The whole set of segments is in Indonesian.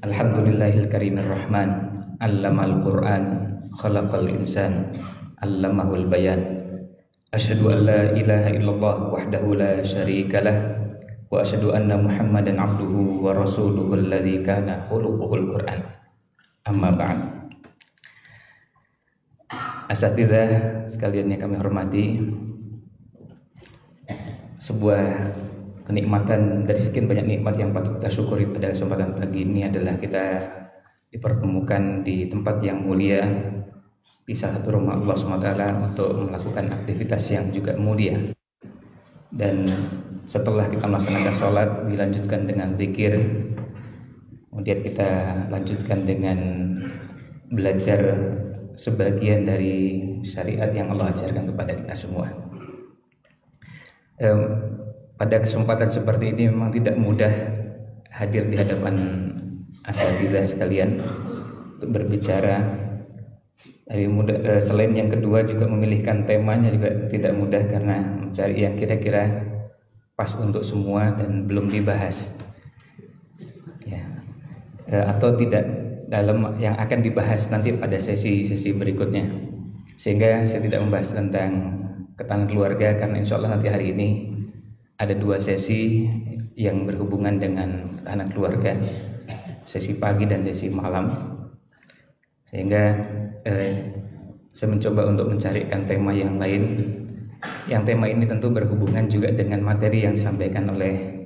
Alhamdulillahil karimir rahman, allamal Qur'an, khalaqal insan, allamahul bayan. Asyhadu an la ilaha illallah wahdahu la syarikalah wa asyhadu anna Muhammadan abduhu wa rasuluhu alladzi kana khuluquhul Qur'an. Amma ba'd. Asatidzah sekalian yang kami hormati, sebuah kenikmatan dari sekian banyak nikmat yang patut kita syukuri pada kesempatan pagi ini adalah kita dipertemukan di tempat yang mulia, di salah satu rumah Allah SWT untuk melakukan aktivitas yang juga mulia. Dan setelah kita melaksanakan sholat, dilanjutkan dengan zikir, kemudian kita lanjutkan dengan belajar sebagian dari syariat yang Allah ajarkan kepada kita semua. Pada kesempatan seperti ini memang tidak mudah hadir di hadapan asatidzah sekalian untuk berbicara. Selain yang kedua, juga memilihkan temanya juga tidak mudah karena mencari yang kira-kira pas untuk semua dan belum dibahas, ya. Atau tidak dalam yang akan dibahas nanti pada sesi-sesi berikutnya. Sehingga saya tidak membahas tentang ketahanan keluarga karena insya Allah nanti hari ini ada dua sesi yang berhubungan dengan ketahanan keluarga, sesi pagi dan sesi malam. Sehingga saya mencoba untuk mencarikan tema yang lain. Yang tema ini tentu berhubungan juga dengan materi yang disampaikan oleh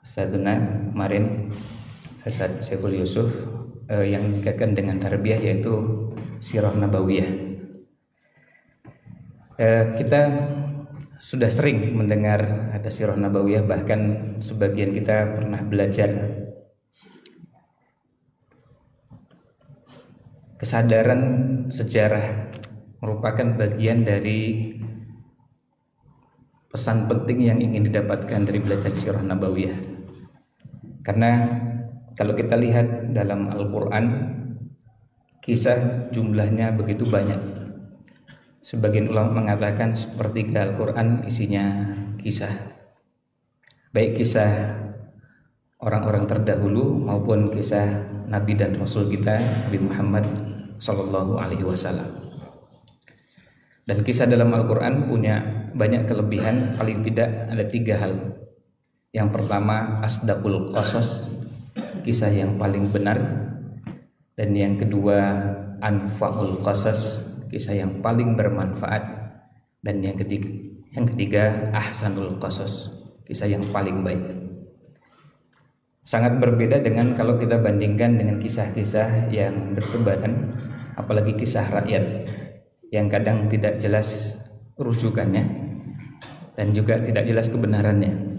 Ustadzuna kemarin, Ustadz Syekhul Yusuf, yang dikaitkan dengan tarbiyah, yaitu Sirah Nabawiyah. Kita sudah sering mendengar atas Sirah Nabawiyah, bahkan sebagian kita pernah belajar. Kesadaran sejarah merupakan bagian dari pesan penting yang ingin didapatkan dari belajar Sirah Nabawiyah. Karena kalau kita lihat dalam Al-Quran, kisah jumlahnya begitu banyak. Sebagian ulama mengatakan sepertiga Al-Quran isinya kisah, baik kisah orang-orang terdahulu maupun kisah Nabi dan Rasul kita, Nabi Muhammad Sallallahu Alaihi Wasallam. Dan kisah dalam Al-Quran punya banyak kelebihan, paling tidak ada 3 hal. Yang pertama, asdaqul qasas, kisah yang paling benar. Dan yang kedua, anfa'ul qasas, kisah yang paling bermanfaat. Dan yang ketiga ahsanul qasas, kisah yang paling baik. Sangat berbeda dengan kalau kita bandingkan dengan kisah-kisah yang bertebaran, apalagi kisah rakyat yang kadang tidak jelas rujukannya dan juga tidak jelas kebenarannya.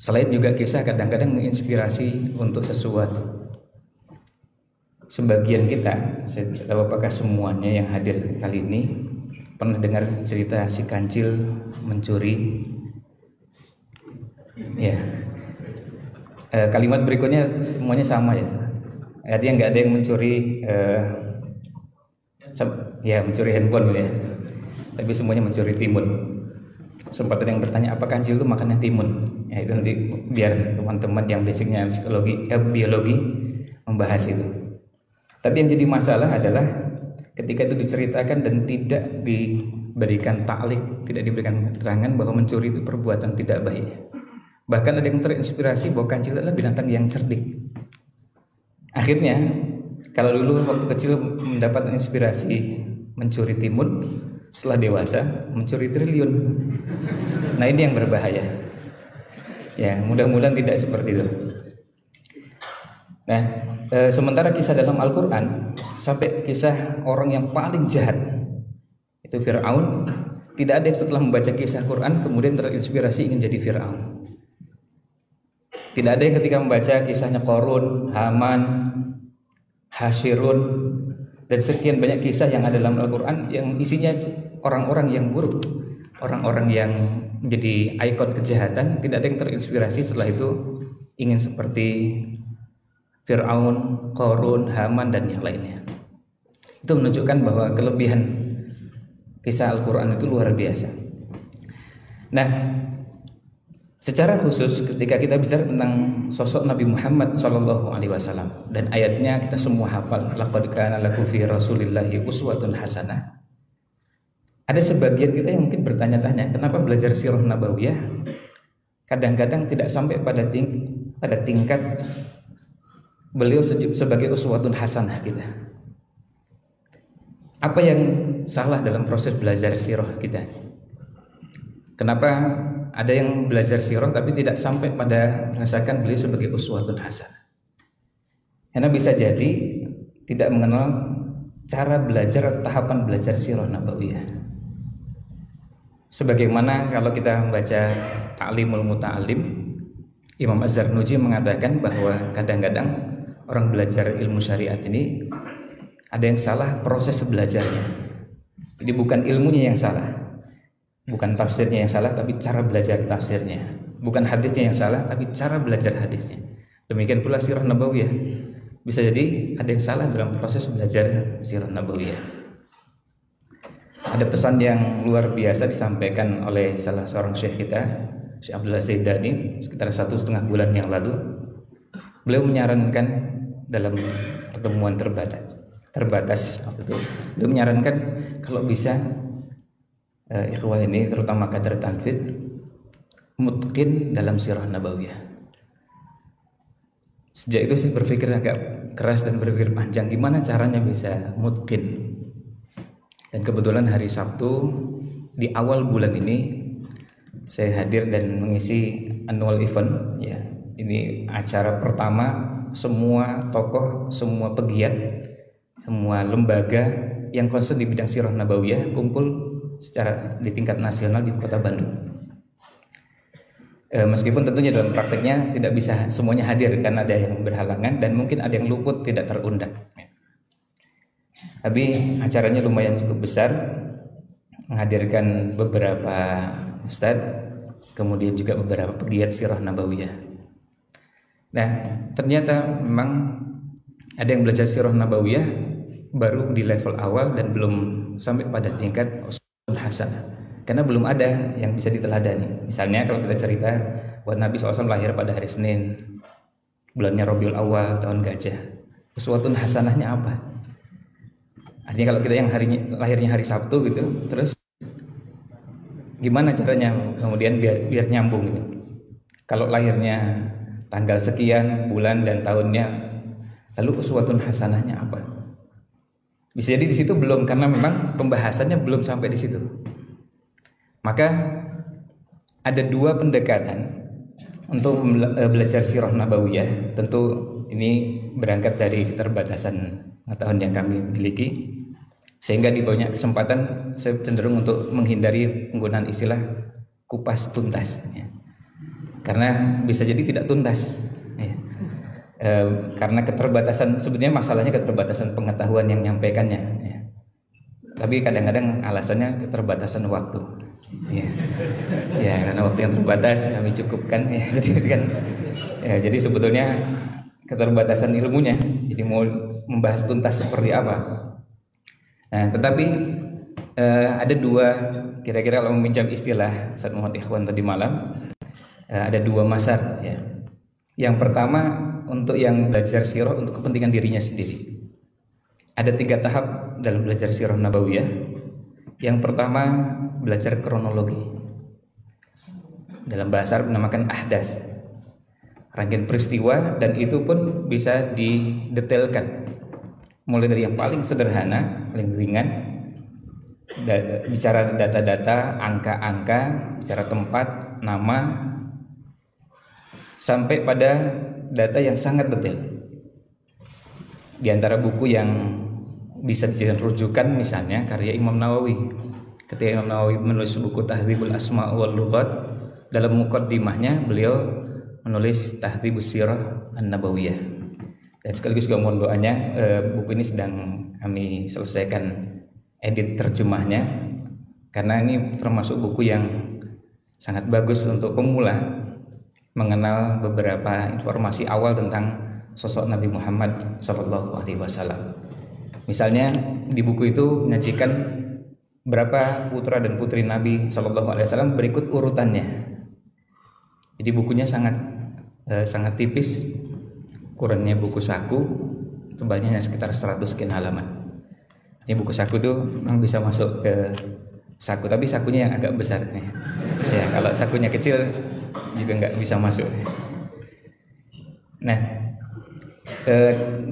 Selain juga kisah kadang-kadang menginspirasi untuk sesuatu. Sebagian kita, saya tidak tahu apakah semuanya yang hadir kali ini pernah dengar cerita si kancil mencuri. Ya, kalimat berikutnya semuanya sama ya. Artinya nggak ada yang mencuri, mencuri handphone gitu ya. Tapi semuanya mencuri timun. Sempat ada yang bertanya apa kancil itu makannya timun. Ya itu nanti biar teman-teman yang basicnya psikologi, biologi membahas itu. Tapi yang jadi masalah adalah ketika itu diceritakan dan tidak diberikan ta'liq, tidak diberikan keterangan bahwa mencuri itu perbuatan tidak baik. Bahkan ada yang terinspirasi bahwa kancil adalah binatang yang cerdik. Akhirnya, kalau dulu waktu kecil mendapat inspirasi mencuri timun, setelah dewasa mencuri triliun. Nah ini yang berbahaya. Ya, mudah-mudahan tidak seperti itu. Nah, sementara kisah dalam Al-Quran sampai kisah orang yang paling jahat, itu Fir'aun, tidak ada yang setelah membaca kisah Quran kemudian terinspirasi ingin jadi Fir'aun. Tidak ada yang ketika membaca kisahnya Qarun, Haman, Hasyirun, dan sekian banyak kisah yang ada dalam Al-Quran yang isinya orang-orang yang buruk, orang-orang yang menjadi ikon kejahatan. Tidak ada yang terinspirasi setelah itu ingin seperti Fir'aun, Qarun, Haman, dan yang lainnya. Itu menunjukkan bahwa kelebihan kisah Al-Quran itu luar biasa. Nah, Secara khusus ketika kita bicara tentang sosok Nabi Muhammad Sallallahu Alaihi Wasallam dan ayatnya kita semua hafal, laqad kana lakum fi rasulillahi uswatun hasanah. Ada sebagian kita yang mungkin bertanya-tanya, kenapa belajar sirah nabawiyah kadang-kadang tidak sampai pada tingkat beliau sebagai uswatun hasanah kita. Apa yang salah dalam proses belajar sirah kita? Kenapa ada yang belajar sirah tapi tidak sampai pada merasakan beliau sebagai uswatun hasanah? Karena bisa jadi tidak mengenal cara belajar, tahapan belajar sirah nabawiyah. Sebagaimana kalau kita membaca Ta'limul Muta'alim, Imam Az-Zarnuji mengatakan bahwa kadang-kadang orang belajar ilmu syariat ini ada yang salah proses belajarnya. Jadi bukan ilmunya yang salah, bukan tafsirnya yang salah, tapi cara belajar tafsirnya. Bukan hadisnya yang salah, tapi cara belajar hadisnya. Demikian pula sirah nabawiyah. Bisa jadi ada yang salah dalam proses belajar sirah nabawiyah. Ada pesan yang luar biasa disampaikan oleh salah seorang syekh kita, Syekh Abdullah Zaidani, sekitar 1,5 bulan yang lalu. Beliau menyarankan dalam pertemuan terbatas waktu itu, beliau menyarankan kalau bisa ikhwah ini terutama kader tanfid mutqin dalam sirah nabawiyah. Sejak itu saya berpikir agak keras dan berpikir panjang gimana caranya bisa mutqin. Dan kebetulan hari Sabtu di awal bulan ini saya hadir dan mengisi annual event ya. Ini acara pertama semua tokoh, semua pegiat, semua lembaga yang concern di bidang sirah nabawiyah kumpul secara di tingkat nasional di Kota Bandung. Meskipun tentunya dalam prakteknya tidak bisa semuanya hadir karena ada yang berhalangan dan mungkin ada yang luput tidak terundang. Tapi acaranya lumayan cukup besar, menghadirkan beberapa ustadz, kemudian juga beberapa pegiat sirah nabawiyah. Nah, ternyata memang ada yang belajar sirah nabawiyah baru di level awal dan belum sampai pada tingkat uswatun hasanah, karena belum ada yang bisa diteladani. Misalnya kalau kita cerita bahwa Nabi SAW lahir pada hari Senin, bulannya Rabiul Awal, tahun gajah, uswatun hasanahnya apa? Artinya kalau kita yang lahirnya hari Sabtu gitu, terus gimana caranya kemudian biar nyambung gitu. Kalau lahirnya tanggal sekian, bulan dan tahunnya, lalu uswatun hasanahnya apa? Bisa jadi di situ belum, karena memang pembahasannya belum sampai di situ. Maka ada dua pendekatan untuk belajar sirah nabawiyah. Tentu ini berangkat dari keterbatasan pengetahuan yang kami miliki, sehingga di banyak kesempatan saya cenderung untuk menghindari penggunaan istilah kupas tuntas ya. Karena bisa jadi tidak tuntas ya. Karena keterbatasan, sebetulnya masalahnya keterbatasan pengetahuan yang menyampaikannya ya. Tapi kadang-kadang alasannya keterbatasan waktu ya. Ya, karena waktu yang terbatas kami cukupkan ya. Jadi sebetulnya keterbatasan ilmunya, jadi mau membahas tuntas seperti apa. Nah, tetapi ada dua, kira-kira kalau meminjam istilah Ustaz Muhammad Ikhwan tadi malam, ada dua masar ya. Yang pertama untuk yang belajar sirah untuk kepentingan dirinya sendiri. Ada 3 tahap dalam belajar sirah nabawiyah. Yang pertama belajar kronologi. Dalam bahasa Arab dinamakan ahdas, rangkaian peristiwa, dan itu pun bisa didetailkan. Mulai dari yang paling sederhana, paling ringan, bicara data-data, angka-angka, bicara tempat, nama, sampai pada data yang sangat detail. Di antara buku yang bisa dijadikan rujukan misalnya karya Imam Nawawi. Ketika Imam Nawawi menulis buku Tahdzibul Asma' wal Lughat, dalam muqaddimahnya beliau menulis Tahdzibus Sirah An-Nabawiyah. Dan sekaligus juga mohon doanya, buku ini sedang kami selesaikan edit terjemahnya, karena ini termasuk buku yang sangat bagus untuk pemula mengenal beberapa informasi awal tentang sosok Nabi Muhammad SAW. Misalnya di buku itu menyajikan berapa putra dan putri Nabi SAW berikut urutannya. Jadi bukunya sangat tipis, ukurannya buku saku, tebalnya hanya sekitar 100 sekian halaman. Ini buku saku tuh memang bisa masuk ke saku, tapi sakunya yang agak besar. Ya, kalau sakunya kecil juga nggak bisa masuk. Nah,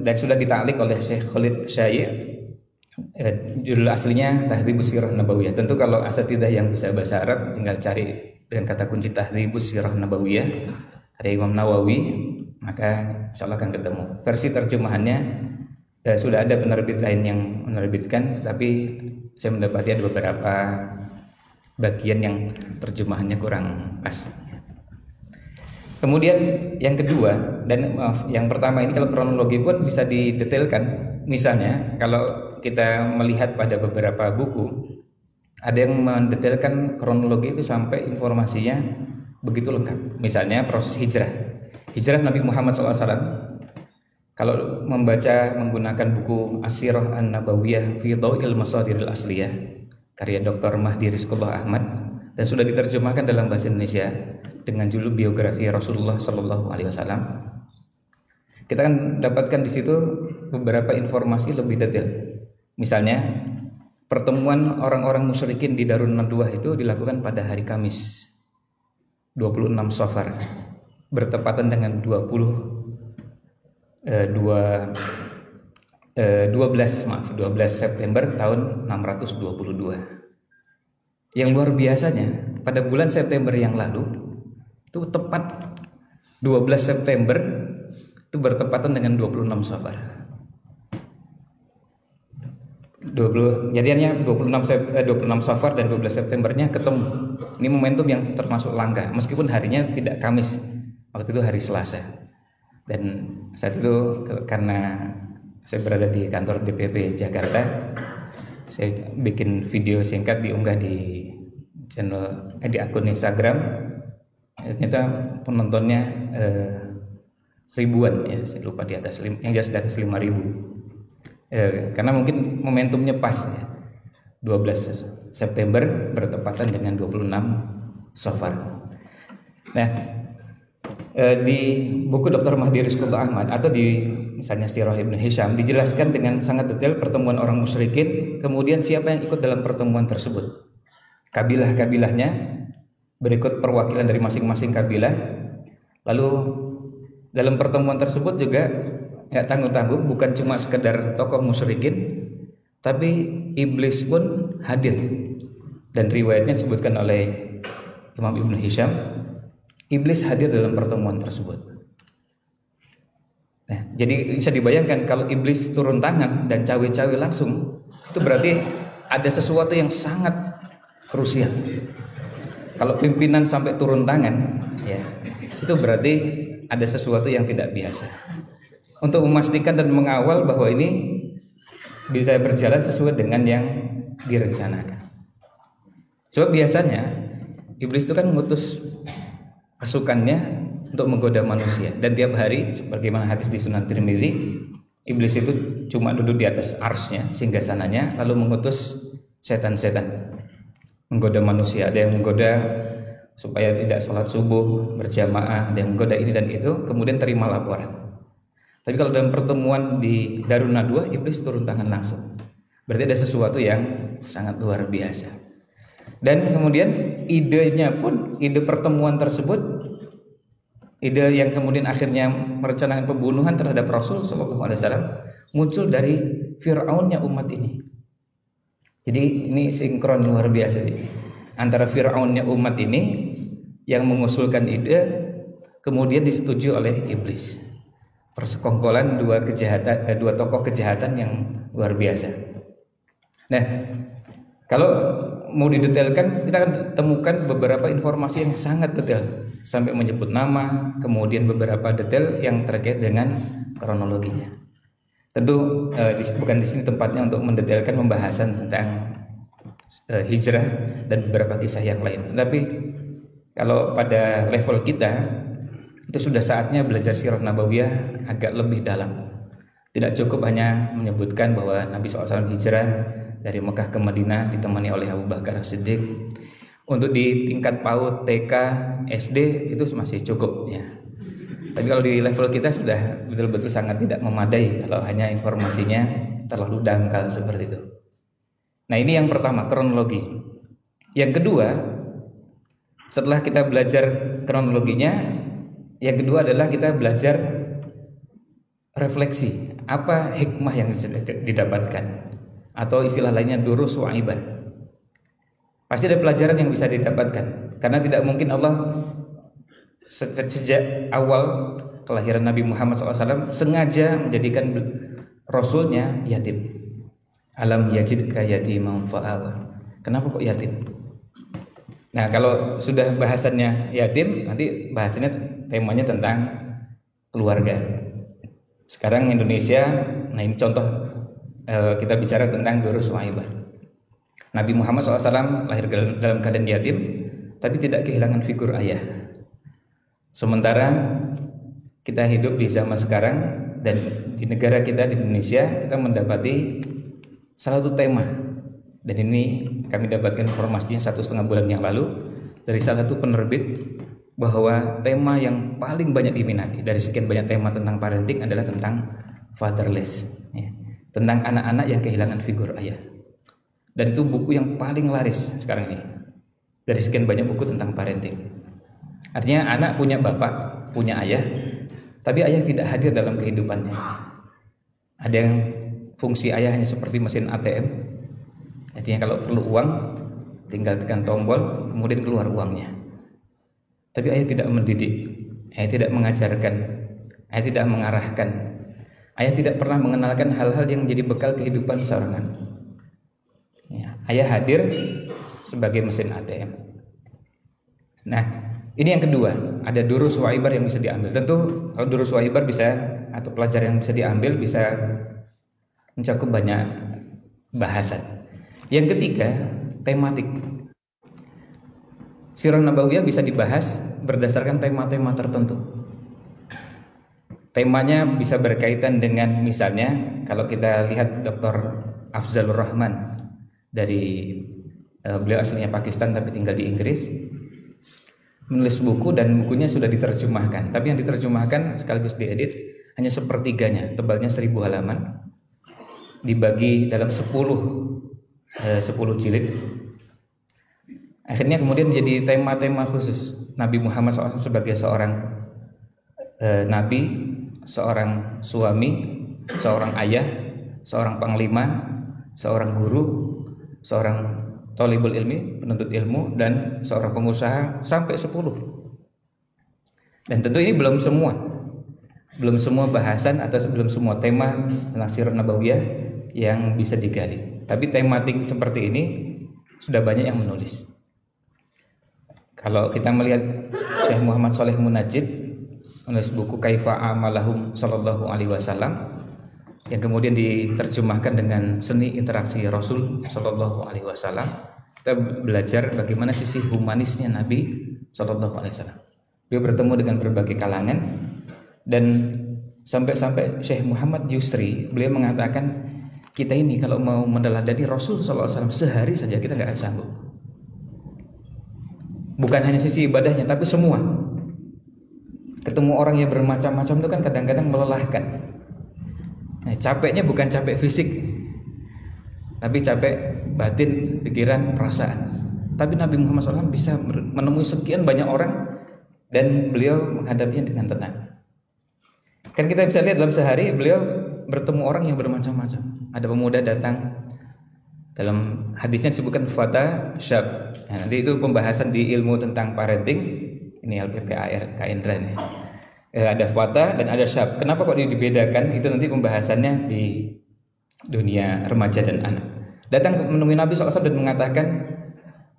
dan sudah ditaklik oleh Syekh Khalid Syai'. Judul aslinya Tahdhibus Sirah Nabawiyah. Tentu kalau asatidzah yang bisa bahasa Arab tinggal cari dengan kata kunci Tahdhibus Sirah Nabawiyah dari Imam Nawawi, maka insyaallah akan ketemu. Versi terjemahannya sudah ada penerbit lain yang menerbitkan, tapi saya mendapati ada beberapa bagian yang terjemahannya kurang pas. Kemudian yang kedua, dan yang pertama ini kalau kronologi pun bisa didetailkan. Misalnya kalau kita melihat pada beberapa buku, ada yang mendetailkan kronologi itu sampai informasinya begitu lengkap. Misalnya proses hijrah Nabi Muhammad SAW. Kalau membaca menggunakan buku As-Sirah An-Nabawiyah fi Dhaw'il Masadiril Asliyah karya Dr. Mahdi Rizqullah Ahmad, dan sudah diterjemahkan dalam bahasa Indonesia dengan judul Biografi Rasulullah Sallallahu Alaihi Wasallam, kita akan dapatkan di situ beberapa informasi lebih detail. Misalnya pertemuan orang-orang musyrikin di Darun Nadwah itu dilakukan pada hari Kamis 26 Safar, bertepatan dengan 12 September tahun 622. Yang luar biasanya, pada bulan September yang lalu itu tepat 12 September itu bertepatan dengan 26 Safar. Jadinya 26 Safar dan 12 Septembernya ketemu. Ini momentum yang termasuk langka, meskipun harinya tidak Kamis, waktu itu hari Selasa. Dan saat itu karena saya berada di kantor DPP Jakarta, saya bikin video singkat diunggah di channel di akun Instagram. Ternyata penontonnya ribuan, ya saya lupa di atas yang jelas di atas 5.000. Karena mungkin momentumnya pas ya. 12 September bertepatan dengan 26 Safar. Nah, di buku Dr. Mahdi Rizqullah Ahmad atau di misalnya Sirah Ibnu Hisham dijelaskan dengan sangat detail pertemuan orang musyrikin, kemudian siapa yang ikut dalam pertemuan tersebut, kabilah-kabilahnya, berikut perwakilan dari masing-masing kabilah. Lalu dalam pertemuan tersebut juga nggak tanggung-tanggung, bukan cuma sekedar tokoh musyrikin, tapi iblis pun hadir. Dan riwayatnya disebutkan oleh Imam Ibnu Hisham, iblis hadir dalam pertemuan tersebut. Nah, jadi bisa dibayangkan kalau iblis turun tangan dan cawe-cawe langsung, itu berarti ada sesuatu yang sangat krusial. Kalau pimpinan sampai turun tangan, ya, itu berarti ada sesuatu yang tidak biasa. Untuk memastikan dan mengawal bahwa ini bisa berjalan sesuai dengan yang direncanakan. Sebab biasanya iblis itu kan mengutus pasukannya untuk menggoda manusia, dan tiap hari sebagaimana hadis di Sunan Tirmidzi, iblis itu cuma duduk di atas arsy-nya, singgasananya, lalu mengutus setan-setan menggoda manusia. Ada yang menggoda supaya tidak sholat subuh berjamaah, ada yang menggoda ini dan itu, kemudian terima laporan. Tapi kalau dalam pertemuan di Darun Nadwah, iblis turun tangan langsung. Berarti ada sesuatu yang sangat luar biasa. Dan kemudian idenya pun, ide pertemuan tersebut, ide yang kemudian akhirnya merencanakan pembunuhan terhadap Rasul SAW, muncul dari Fir'aunnya umat ini. Jadi ini sinkron luar biasa sih. Antara Fir'aunnya umat ini yang mengusulkan ide, kemudian disetujui oleh iblis. Persekongkolan dua tokoh kejahatan yang luar biasa. Nah, kalau mau didetailkan, kita akan temukan beberapa informasi yang sangat detail sampai menyebut nama, kemudian beberapa detail yang terkait dengan kronologinya. Tentu bukan di sini tempatnya untuk mendetailkan pembahasan tentang hijrah dan beberapa kisah yang lain. Tetapi kalau pada level kita, itu sudah saatnya belajar sirah nabawiyah agak lebih dalam. Tidak cukup hanya menyebutkan bahwa Nabi SAW hijrah dari Mekah ke Madinah ditemani oleh Abu Bakar As-Siddiq, Untuk di tingkat PAUD, TK, SD itu masih cukup ya. Tapi kalau di level kita sudah betul-betul sangat tidak memadai kalau hanya informasinya terlalu dangkal seperti itu. Nah, ini yang pertama, kronologi. Yang kedua, setelah kita belajar kronologinya, yang kedua adalah kita belajar refleksi. Apa hikmah yang bisa didapatkan? Atau istilah lainnya durus wa ibar. Pasti ada pelajaran yang bisa didapatkan. Karena tidak mungkin Allah sejak awal kelahiran Nabi Muhammad SAW sengaja menjadikan Rasulnya yatim. Alam yajidka yatiman fa'awa. Kenapa kok yatim? Nah, kalau sudah bahasannya yatim, nanti bahasannya temanya tentang keluarga. Sekarang Indonesia, nah ini contoh kita bicara tentang durus wa ibar. Nabi Muhammad SAW lahir dalam keadaan yatim, tapi tidak kehilangan figur ayah. Sementara kita hidup di zaman sekarang dan di negara kita di Indonesia, kita mendapati salah satu tema, dan ini kami dapatkan informasinya 1,5 bulan yang lalu dari salah satu penerbit, bahwa tema yang paling banyak diminati dari sekian banyak tema tentang parenting adalah tentang fatherless ya, tentang anak-anak yang kehilangan figur ayah. Dan itu buku yang paling laris sekarang ini dari sekian banyak buku tentang parenting. Artinya anak punya bapak, punya ayah, tapi ayah tidak hadir dalam kehidupannya. Ada yang fungsi ayah hanya seperti mesin ATM. Artinya kalau perlu uang, tinggal tekan tombol, kemudian keluar uangnya. Tapi ayah tidak mendidik, ayah tidak mengajarkan, ayah tidak mengarahkan. Ayah tidak pernah mengenalkan hal-hal yang menjadi bekal kehidupan seorang anak. Ya, ayah hadir sebagai mesin ATM. Nah, ini yang kedua, ada durus wa ibar yang bisa diambil. Tentu kalau durus wa ibar bisa, atau pelajaran yang bisa diambil bisa mencakup banyak bahasan. Yang ketiga, tematik. Sirah Nabawiyah bisa dibahas berdasarkan tema-tema tertentu. Temanya bisa berkaitan dengan, misalnya kalau kita lihat Dr. Afzalur Rahman dari beliau aslinya Pakistan tapi tinggal di Inggris, menulis buku dan bukunya sudah diterjemahkan. Tapi yang diterjemahkan sekaligus diedit hanya sepertiganya, tebalnya 1000 halaman, dibagi dalam 10 jilid. Akhirnya kemudian menjadi tema-tema khusus Nabi Muhammad SAW sebagai seorang nabi, seorang suami, seorang ayah, seorang panglima, seorang guru, seorang thalibul ilmi, penuntut ilmu, dan seorang pengusaha, sampai 10. Dan tentu ini belum semua bahasan atau belum semua tema tentang sirah nabawiyah yang bisa digali. Tapi tematik seperti ini sudah banyak yang menulis. Kalau kita melihat Syekh Muhammad Shalih Munajjid menulis buku Kaifa Amalahum Sallallahu Alaihi Wasallam, yang kemudian diterjemahkan dengan seni interaksi Rasul Sallallahu Alaihi Wasallam, kita belajar bagaimana sisi humanisnya Nabi Sallallahu Alaihi Wasallam. Dia bertemu dengan berbagai kalangan, dan sampai Syekh Muhammad Yusri beliau mengatakan, kita ini kalau mau meneladani Rasul Sallallahu Alaihi Wasallam sehari saja kita nggak akan sanggup. Bukan hanya sisi ibadahnya, tapi semua. Ketemu orang yang bermacam-macam itu kan kadang-kadang melelahkan. Nah, capeknya bukan capek fisik, tapi capek batin, pikiran, perasaan. Tapi Nabi Muhammad SAW bisa menemui sekian banyak orang dan beliau menghadapinya dengan tenang. Kan kita bisa lihat dalam sehari beliau bertemu orang yang bermacam-macam. Ada pemuda datang, dalam hadisnya disebutkan fata syab. Nah, nanti itu pembahasan di ilmu tentang parenting. Ini LPPAR Indra ini. Ada fata dan ada syab. Kenapa kok ini dibedakan? Itu nanti pembahasannya di dunia remaja dan anak. Datang menemui Nabi SAW dan mengatakan,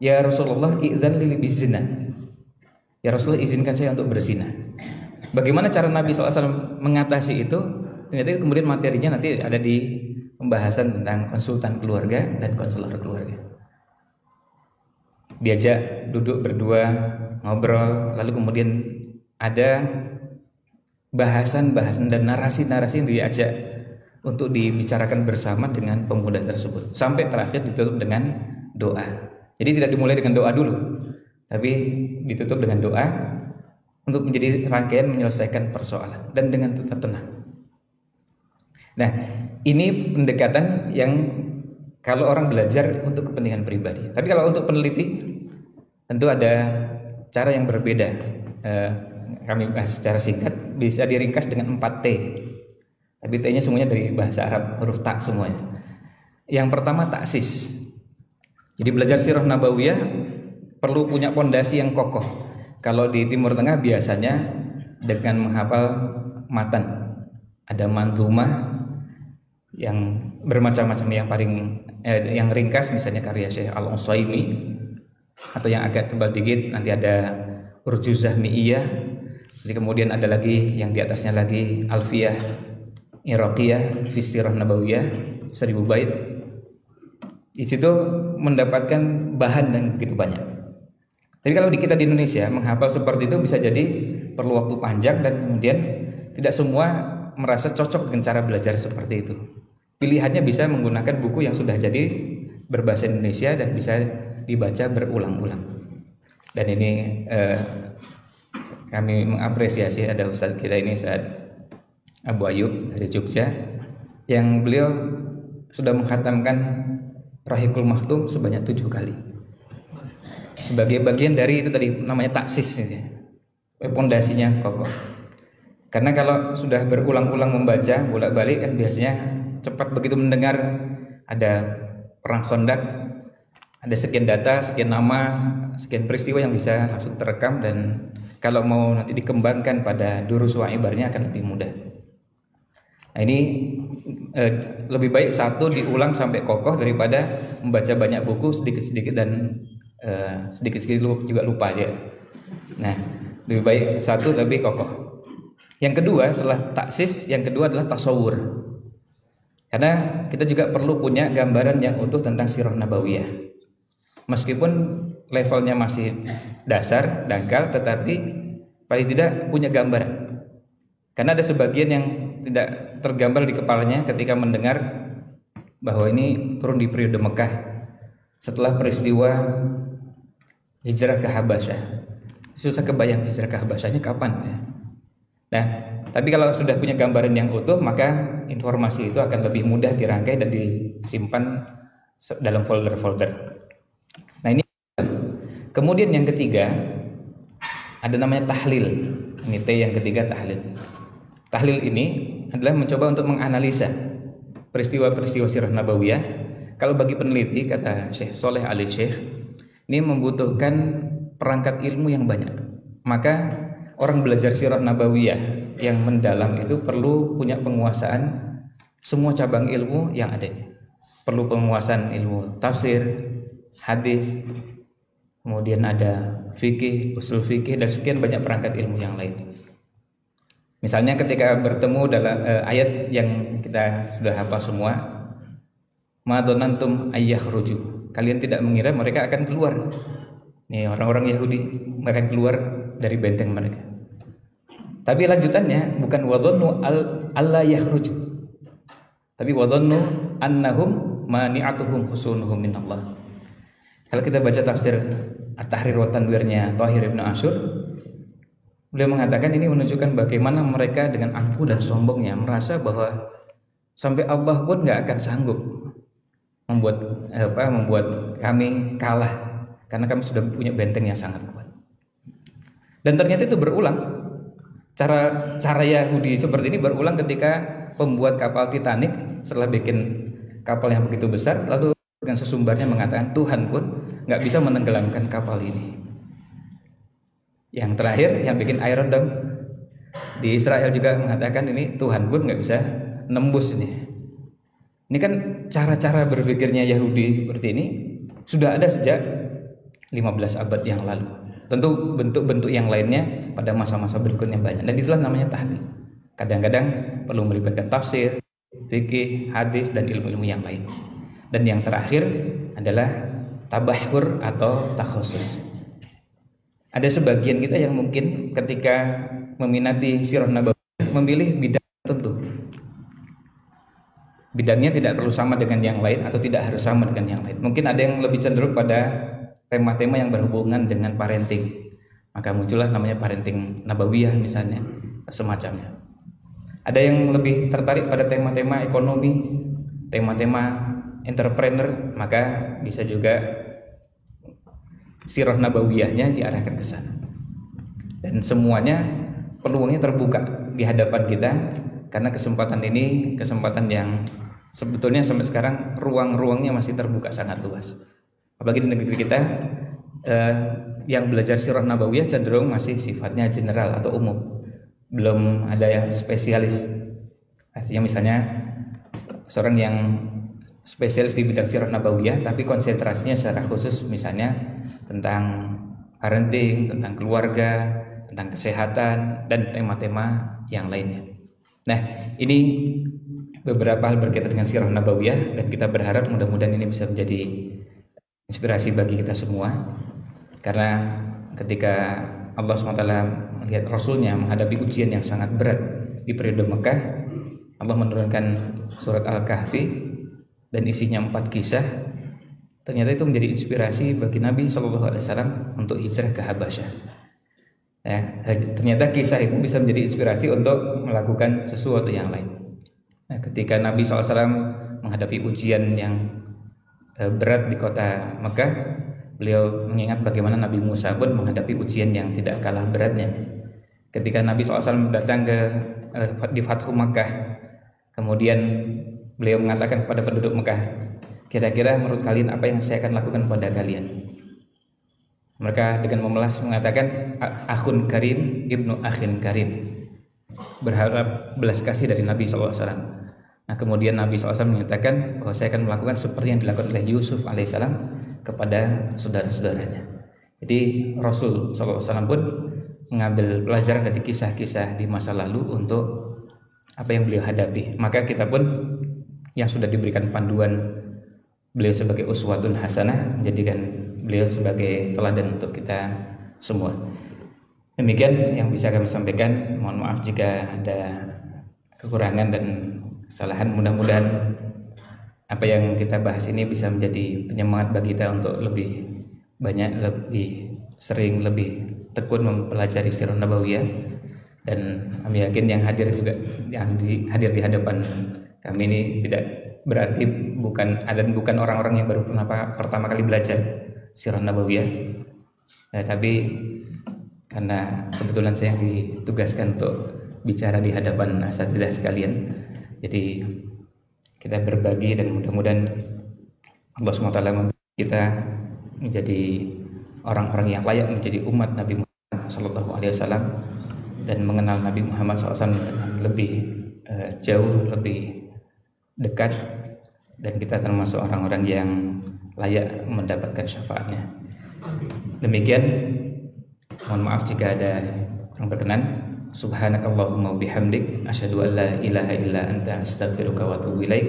ya Rasulullah, idzan li bizina. Ya Rasulullah, izinkan saya untuk berzina. Bagaimana cara Nabi SAW mengatasi itu? Ternyata kemudian materinya nanti ada di pembahasan tentang konsultan keluarga dan konselor keluarga. Diajak duduk berdua, ngobrol, lalu kemudian ada bahasan-bahasan dan narasi-narasi yang diajak untuk dibicarakan bersama dengan pemuda tersebut. Sampai terakhir ditutup dengan doa. Jadi tidak dimulai dengan doa dulu. tapi ditutup dengan doa untuk menjadi rangkaian menyelesaikan persoalan dan dengan tetap tenang. Nah, ini pendekatan yang kalau orang belajar untuk kepentingan pribadi. Tapi kalau untuk peneliti tentu ada cara yang berbeda. Kami bahas secara singkat, bisa diringkas dengan 4 T. Tapi T-nya semuanya dari bahasa Arab, huruf ta semuanya. Yang pertama taksis. Jadi belajar sirah nabawiyah perlu punya pondasi yang kokoh. Kalau di Timur Tengah biasanya dengan menghafal matan. Ada manzumah yang bermacam-macam, yang ringkas misalnya karya Syekh Al-Utsaimin, atau yang agak tebal dikit nanti ada Urjuzah Mi'iyah. Jadi kemudian ada lagi yang di atasnya lagi Alfiyah Iraqiyah fi Sirah Nabawiyah 1000 bait. Di situ mendapatkan bahan yang begitu banyak. Tapi kalau kita di Indonesia menghafal seperti itu bisa jadi perlu waktu panjang dan kemudian tidak semua merasa cocok dengan cara belajar seperti itu. Pilihannya bisa menggunakan buku yang sudah jadi berbahasa Indonesia dan bisa dibaca berulang-ulang. Dan ini kami mengapresiasi ada Ustadz kita ini Ustadz Abu Ayub dari Jogja, yang beliau sudah menghatamkan Rahiqul Maktum sebanyak 7 kali. Sebagai bagian dari itu tadi namanya taksis, pondasinya kokoh. Karena kalau sudah berulang-ulang membaca bolak-balik kan biasanya cepat begitu mendengar ada perang Khandaq, ada sekian data, sekian nama, sekian peristiwa yang bisa langsung terekam, dan kalau mau nanti dikembangkan pada durus wa ibarnya akan lebih mudah. Nah, ini lebih baik satu diulang sampai kokoh daripada membaca banyak buku sedikit-sedikit dan sedikit-sedikit juga lupa ya. Nah, lebih baik satu tapi kokoh. Yang kedua setelah taksis, yang kedua adalah tasawur. Karena kita juga perlu punya gambaran yang utuh tentang sirah nabawiyah. Meskipun levelnya masih dasar, dangkal, tetapi paling tidak punya gambaran. Karena ada sebagian yang tidak tergambar di kepalanya ketika mendengar bahwa ini turun di periode Mekah setelah peristiwa hijrah ke Habasyah. Susah kebayang hijrah ke Habasyahnya kapan ya. Nah, tapi kalau sudah punya gambaran yang utuh, maka informasi itu akan lebih mudah dirangkai dan disimpan dalam folder-folder. Nah, ini. Kemudian yang ketiga ada namanya tahlil. Ini T yang ketiga, tahlil. Tahlil ini adalah mencoba untuk menganalisa peristiwa-peristiwa sirah nabawiyah. Kalau bagi peneliti, kata Syekh Soleh Ali Syekh, ini membutuhkan perangkat ilmu yang banyak. Maka orang belajar sirah nabawiyah yang mendalam itu perlu punya penguasaan semua cabang ilmu yang ada. Perlu penguasaan ilmu tafsir, hadis, kemudian ada fikih, usul fikih, dan sekian banyak perangkat ilmu yang lain. Misalnya ketika bertemu dalam ayat yang kita sudah hafal semua, ma dzanantum ayyakhruju, kalian tidak mengira mereka akan keluar. Nih orang-orang Yahudi, mereka akan keluar dari benteng mereka. Tapi lanjutannya bukan wadhannu alla yakhruju, tapi wadhannu annahum mani'atuhum husunuhum minallah. Kalau kita baca tafsir At-Tahrir wa Tanwirnya Thahir Ibn Ashur, beliau mengatakan ini menunjukkan bagaimana mereka dengan angkuh dan sombongnya merasa bahwa sampai Allah pun nggak akan sanggup membuat kami kalah karena kami sudah punya benteng yang sangat kuat. Dan ternyata itu berulang. Cara Yahudi seperti ini berulang ketika pembuat kapal Titanic setelah bikin kapal yang begitu besar, lalu dengan sesumbarnya mengatakan Tuhan pun nggak bisa menenggelamkan kapal ini. Yang terakhir yang bikin Iron Dome di Israel juga mengatakan ini Tuhan pun nggak bisa nembus ini. Ini kan cara-cara berpikirnya Yahudi seperti ini sudah ada sejak 15 abad yang lalu. Tentu bentuk-bentuk yang lainnya pada masa-masa berikutnya banyak. Dan itulah namanya tahlil. Kadang-kadang perlu melibatkan tafsir, fikih, hadis, dan ilmu-ilmu yang lain. Dan yang terakhir adalah tabahur atau takhusus. Ada sebagian kita yang mungkin ketika meminati sirah nabawiyah memilih bidang tertentu. Bidangnya tidak perlu sama dengan yang lain atau tidak harus sama dengan yang lain. Mungkin ada yang lebih cenderung pada tema-tema yang berhubungan dengan parenting. Maka muncullah namanya parenting nabawiyah misalnya, semacamnya. Ada yang lebih tertarik pada tema-tema ekonomi, tema-tema entrepreneur, maka bisa juga sirah nabawiyahnya diarahkan ke sana. Dan semuanya peluangnya terbuka di hadapan kita, karena kesempatan ini kesempatan yang sebetulnya sampai sekarang ruang-ruangnya masih terbuka sangat luas. Apalagi di negeri kita yang belajar sirah nabawiyah cenderung masih sifatnya general atau umum, belum ada yang spesialis. Artinya misalnya seorang yang spesialis di bidang sirah nabawiyah tapi konsentrasinya secara khusus misalnya tentang parenting, tentang keluarga, tentang kesehatan, dan tema-tema yang lainnya. Nah, ini beberapa hal berkaitan dengan sirah nabawiyah, dan kita berharap mudah-mudahan ini bisa menjadi inspirasi bagi kita semua. Karena ketika Allah SWT melihat Rasulnya menghadapi ujian yang sangat berat di periode Mekah, Allah menurunkan surat Al-Kahfi dan isinya 4 kisah. Ternyata itu menjadi inspirasi bagi Nabi SAW untuk hijrah ke Habasyah. Ya, ternyata kisah itu bisa menjadi inspirasi untuk melakukan sesuatu yang lain. Nah, ketika Nabi SAW menghadapi ujian yang berat di kota Mekah, beliau mengingat bagaimana Nabi Musa pun menghadapi ujian yang tidak kalah beratnya. Ketika Nabi SAW datang di Fathu Mekah, kemudian beliau mengatakan kepada penduduk Mekah, kira-kira menurut kalian apa yang saya akan lakukan kepada kalian? Mereka dengan memelas mengatakan, akhun karim ibnu akhin karim, berharap belas kasih dari Nabi SAW. Nah, kemudian Nabi SAW menyatakan bahwa saya akan melakukan seperti yang dilakukan oleh Yusuf alaihissalam kepada saudara-saudaranya. Jadi Rasul SAW pun mengambil pelajaran dari kisah-kisah di masa lalu untuk apa yang beliau hadapi. Maka kita pun yang sudah diberikan panduan beliau sebagai uswatun hasanah, menjadikan beliau sebagai teladan untuk kita semua. Demikian yang bisa kami sampaikan. Mohon maaf jika ada kekurangan dan kesalahan. Mudah-mudahan apa yang kita bahas ini bisa menjadi penyemangat bagi kita untuk lebih banyak, lebih sering, lebih tekun mempelajari sirah nabawiyah. Dan kami yakin yang hadir juga, yang hadir di hadapan kami ini tidak berarti bukan orang-orang yang baru pertama kali belajar sirah nabawiyah, tapi karena kebetulan saya ditugaskan untuk bicara di hadapan asatidzah sekalian, jadi kita berbagi dan mudah-mudahan Allah SWT membuat kita menjadi orang-orang yang layak menjadi umat Nabi Muhammad SAW dan mengenal Nabi Muhammad SAW dengan lebih jauh, lebih dekat, dan kita termasuk orang-orang yang layak mendapatkan syafaatnya. Demikian, mohon maaf jika ada yang berkenan. Subhanakallahumma bihamdik asyhadu an la ilaha illa anta astaghfiruka wa atubu ilaik.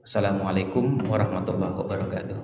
Assalamualaikum warahmatullahi wabarakatuh.